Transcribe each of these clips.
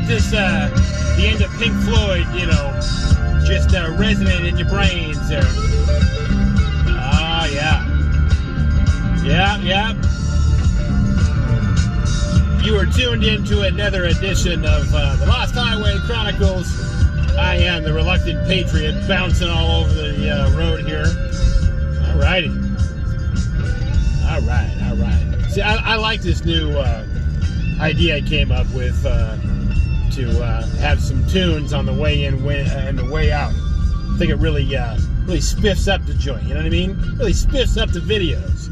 let this, the end of Pink Floyd, you know, just resonate in your brains there. Ah, yeah. Yeah. You are tuned into another edition of the Lost Highway Chronicles. I am the reluctant patriot bouncing all over the road here. Alrighty. Alright. See, I like this new idea I came up with to have some tunes on the way in and the way out. I think it really spiffs up the joint, you know what I mean? Really spiffs up the videos.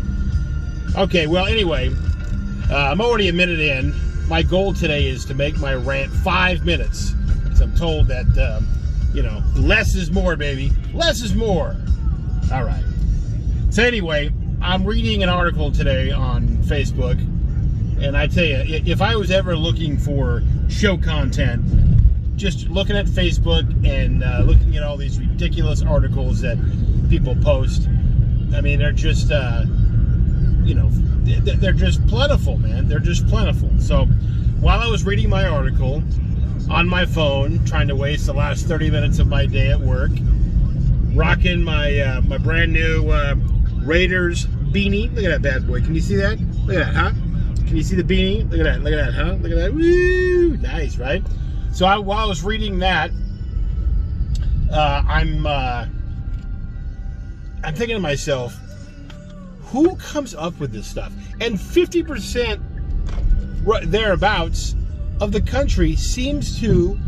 Okay, well, anyway, I'm already a minute in. My goal today is to make my rant 5 minutes. Because I'm told that, less is more, baby. Less is more. All right. So anyway, I'm reading an article today on Facebook. And I tell you, if I was ever looking for show content, just looking at Facebook and looking at all these ridiculous articles that people post, I mean, they're just, they're just plentiful, man. They're just plentiful. So while I was reading my article on my phone, trying to waste the last 30 minutes of my day at work, rocking my my brand new Raiders beanie. Look at that bad boy. Can you see that? Look at that, huh? Can you see the beanie? Look at that, huh? Look at that. Woo! Nice, right? So while I was reading that, I'm thinking to myself, who comes up with this stuff? And 50% thereabouts of the country seems to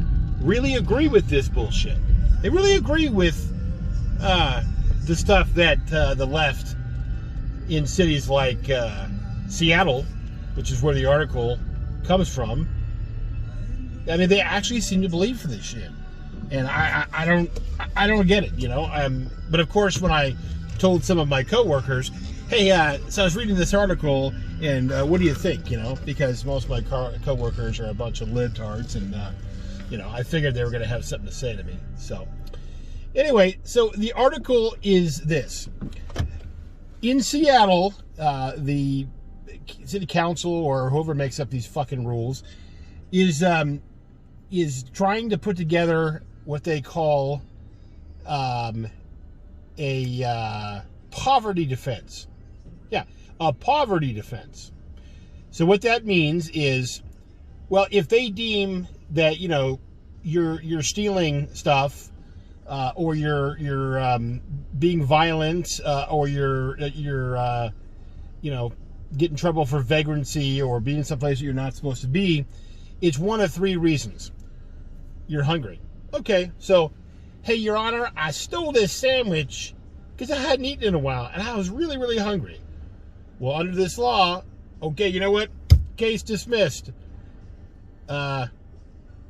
really agree with this bullshit. They really agree with the stuff that the left in cities like Seattle, which is where the article comes from. I mean, they actually seem to believe for this shit, and I don't get it, you know. But of course, when I told some of my coworkers, hey, so I was reading this article, and what do you think? You know, because most of my coworkers are a bunch of libtards, and I figured they were going to have something to say to me. So anyway, so the article is this: in Seattle, the city council or whoever makes up these fucking rules is trying to put together what they call a poverty defense. Yeah, a poverty defense. So what that means is, well, if they deem that you're stealing stuff, or you're being violent, or you're get in trouble for vagrancy or being someplace that you're not supposed to be, it's one of three reasons. You're hungry. Okay, so, hey, Your Honor, I stole this sandwich because I hadn't eaten in a while and I was really, really hungry. Well, under this law, okay, you know what? Case dismissed. What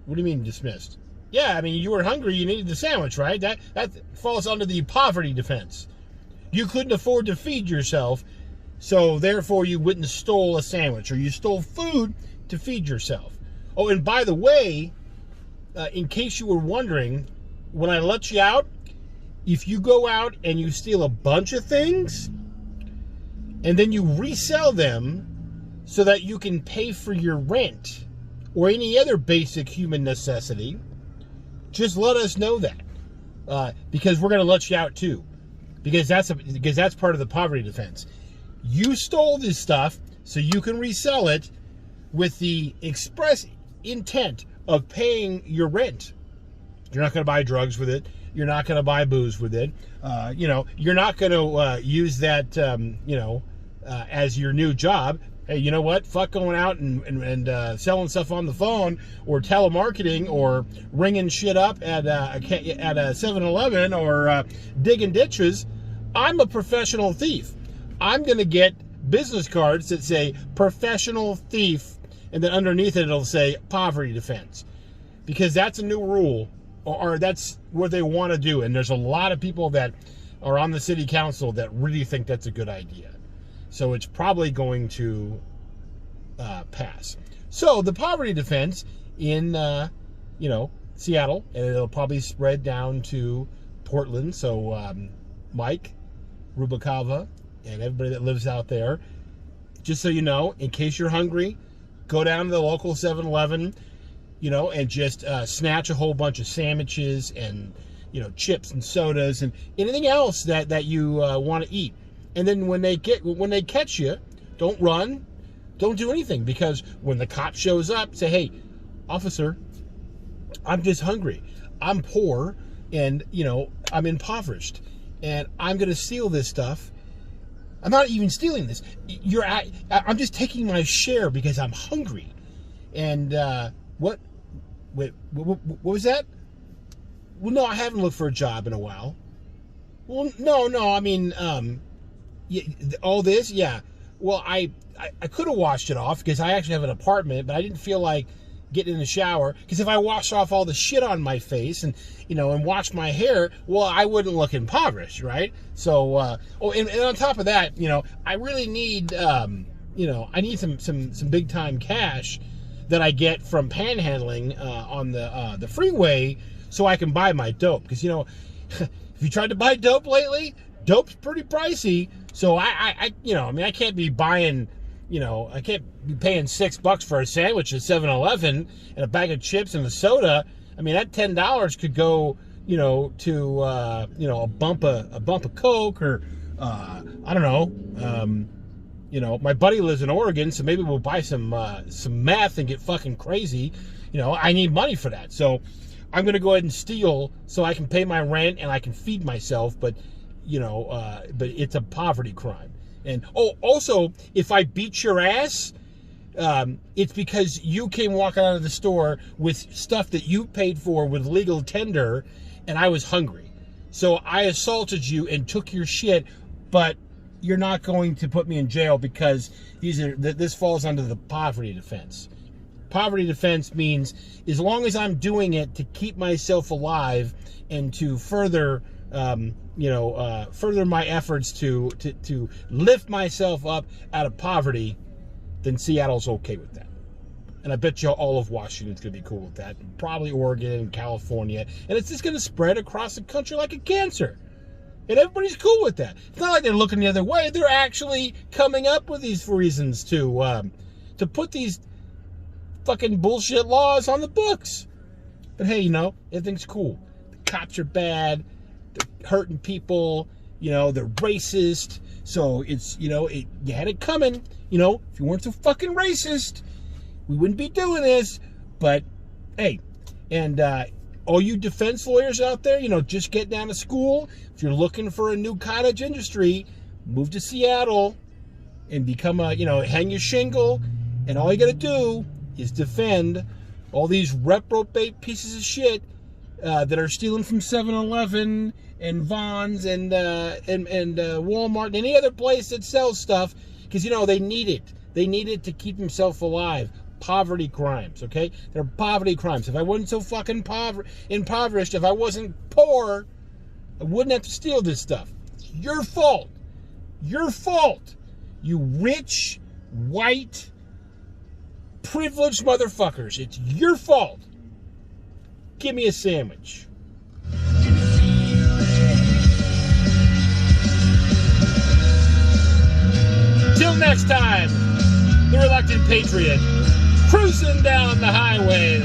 do you mean dismissed? Yeah, I mean, you were hungry, you needed the sandwich, right? That falls under the poverty defense. You couldn't afford to feed yourself, so therefore you went and stole a sandwich, or you stole food to feed yourself. Oh, and by the way, in case you were wondering, when I let you out, if you go out and you steal a bunch of things, and then you resell them so that you can pay for your rent or any other basic human necessity, just let us know that, because we're going to let you out too, because that's part of the poverty defense. You stole this stuff so you can resell it with the express intent of paying your rent. You're not going to buy drugs with it. You're not going to buy booze with it. You're not going to use that, as your new job. Hey, you know what? Fuck going out and selling stuff on the phone or telemarketing or ringing shit up at a 7-Eleven or digging ditches. I'm a professional thief. I'm going to get business cards that say professional thief, and then underneath it it'll say poverty defense, because that's a new rule, or that's what they want to do. And there's a lot of people that are on the city council that really think that's a good idea. So it's probably going to pass. So the poverty defense in Seattle, and it'll probably spread down to Portland. So Mike Rubacava and everybody that lives out there, just so you know, in case you're hungry, go down to the local 7-Eleven, and just snatch a whole bunch of sandwiches and, chips and sodas and anything else that you want to eat. And then when they catch you, don't run, don't do anything, because when the cop shows up, say, hey, officer, I'm just hungry. I'm poor and, I'm impoverished and I'm going to steal this stuff. I'm not even stealing this. I'm just taking my share because I'm hungry. And what was that? Well, no, I haven't looked for a job in a while. Well, no, I mean, yeah, all this, yeah. Well, I could have washed it off because I actually have an apartment, but I didn't feel like getting in the shower, because if I wash off all the shit on my face and wash my hair, well, I wouldn't look impoverished, right? So and on top of that, I really need I need some big time cash that I get from panhandling on the freeway, so I can buy my dope, because if you tried to buy dope lately, dope's pretty pricey. So I can't be buying, I can't be paying $6 for a sandwich at 7-Eleven and a bag of chips and a soda. I mean, that $10 could go, to a bump of Coke, or I don't know. My buddy lives in Oregon, so maybe we'll buy some meth and get fucking crazy. I need money for that, so I'm gonna go ahead and steal so I can pay my rent and I can feed myself. But but it's a poverty crime. And also, if I beat your ass, it's because you came walking out of the store with stuff that you paid for with legal tender, and I was hungry. So I assaulted you and took your shit, but you're not going to put me in jail because this falls under the poverty defense. Poverty defense means as long as I'm doing it to keep myself alive and to further further my efforts to lift myself up out of poverty, then Seattle's okay with that. And I bet you all of Washington's going to be cool with that. Probably Oregon and California. And it's just going to spread across the country like a cancer. And everybody's cool with that. It's not like they're looking the other way. They're actually coming up with these reasons to put these fucking bullshit laws on the books. But hey, everything's cool. The cops are bad. They're hurting people, they're racist. So it's, you had it coming. If you weren't so fucking racist, we wouldn't be doing this. But hey, and all you defense lawyers out there, just getting out of school, if you're looking for a new cottage industry, move to Seattle and become hang your shingle, and all you got to do is defend all these reprobate pieces of shit that are stealing from 7-Eleven and Vons and Walmart and any other place that sells stuff, because they need it. They need it to keep themselves alive. Poverty crimes, okay? They're poverty crimes. If I wasn't so fucking impoverished, if I wasn't poor, I wouldn't have to steal this stuff. It's your fault. Your fault. You rich, white, privileged motherfuckers. It's your fault. Give me a sandwich. Till next time, the Reluctant Patriot, cruising down the highway,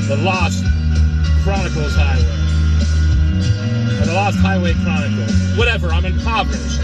the Lost Chronicles Highway, or the Lost Highway Chronicles. Whatever, I'm impoverished.